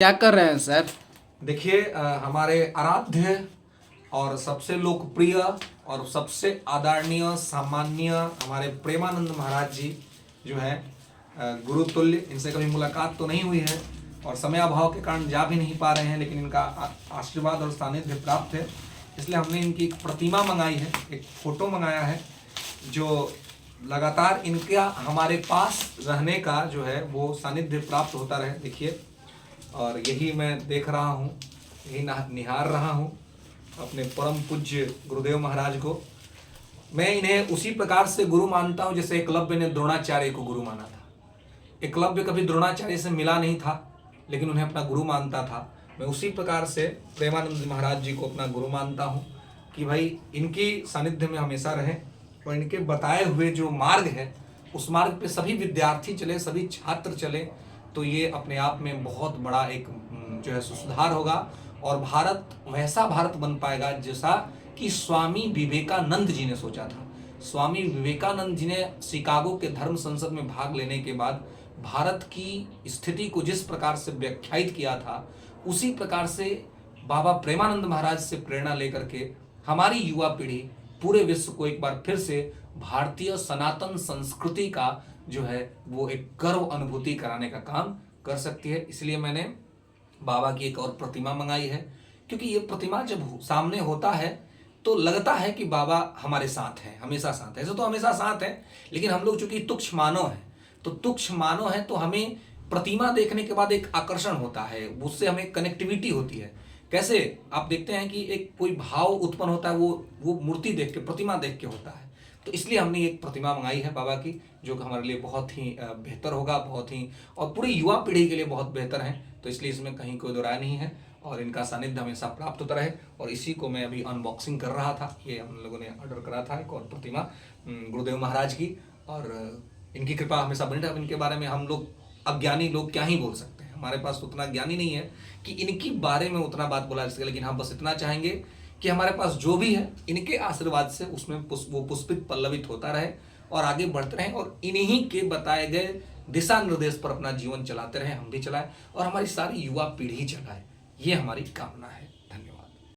क्या कर रहे हैं सर? देखिए हमारे आराध्य और सबसे लोकप्रिय और सबसे आदरणीय सामान्य हमारे प्रेमानंद महाराज जी जो है गुरु तुल्य, इनसे कभी मुलाकात तो नहीं हुई है और समय अभाव के कारण जा भी नहीं पा रहे हैं, लेकिन इनका आशीर्वाद और सानिध्य प्राप्त है। इसलिए हमने इनकी एक प्रतिमा मंगाई है, एक फोटो मंगाया है जो लगातार इनका हमारे पास रहने का जो है वो सानिध्य प्राप्त होता रहे। देखिए, और यही मैं देख रहा हूँ, यही निहार रहा हूँ अपने परम पूज्य गुरुदेव महाराज को। मैं इन्हें उसी प्रकार से गुरु मानता हूँ जैसे एकलव्य ने द्रोणाचार्य को गुरु माना था। एकलव्य कभी द्रोणाचार्य से मिला नहीं था, लेकिन उन्हें अपना गुरु मानता था। मैं उसी प्रकार से प्रेमानंद महाराज जी को अपना गुरु मानता हूँ कि भाई इनकी सानिध्य में हमेशा रहें और इनके बताए हुए जो मार्ग है उस मार्ग पे सभी विद्यार्थी चले, सभी छात्र चले, तो ये अपने आप में बहुत बड़ा एक जो है सुधार होगा और भारत वैसा भारत बन पाएगा जैसा कि स्वामी विवेकानंद जी ने सोचा था। स्वामी विवेकानंद जी ने शिकागो के धर्म संसद में भाग लेने के बाद भारत की स्थिति को जिस प्रकार से व्याख्यायित किया था, उसी प्रकार से बाबा प्रेमानंद महाराज से प्रेरणा लेकर के हमारी युवा पीढ़ी पूरे विश्व को एक बार फिर से भारतीय सनातन संस्कृति का जो है वो एक गर्व अनुभूति कराने का काम कर सकती है। इसलिए मैंने बाबा की एक और प्रतिमा मंगाई है, क्योंकि ये प्रतिमा जब सामने होता है तो लगता है कि बाबा हमारे साथ हैं, हमेशा साथ है। ऐसे तो हमेशा साथ है, लेकिन हम लोग चूंकि तुच्छ मानव हैं, तो तुच्छ मानव है तो हमें प्रतिमा देखने के बाद एक आकर्षण होता है, उससे हमें कनेक्टिविटी होती है। कैसे आप देखते हैं कि एक कोई भाव उत्पन्न होता है, वो मूर्ति देख के, प्रतिमा देख के होता है। तो इसलिए हमने एक प्रतिमा मंगाई है बाबा की, जो कि हमारे लिए बहुत ही बेहतर होगा, बहुत ही, और पूरी युवा पीढ़ी के लिए बहुत बेहतर है। तो इसलिए इसमें कहीं कोई दो राय नहीं है और इनका सानिध्य हमेशा प्राप्त होता रहे। और इसी को मैं अभी अनबॉक्सिंग कर रहा था। ये हम लोगों ने ऑर्डर करा था एक और प्रतिमा गुरुदेव महाराज की, और इनकी कृपा हमेशा बनी रहे। इनके बारे में हम लोग अज्ञानी लोग क्या ही बोल सकते हैं, हमारे पास उतना ज्ञान ही नहीं है कि इनकी बारे में उतना बात बोला जा सके। लेकिन हम बस इतना चाहेंगे कि हमारे पास जो भी है इनके आशीर्वाद से उसमें वो पुष्पित पल्लवित होता रहे और आगे बढ़ते रहें और इन्हीं के बताए गए दिशा निर्देश पर अपना जीवन चलाते रहें, हम भी चलाएं और हमारी सारी युवा पीढ़ी चलाए। ये हमारी कामना है।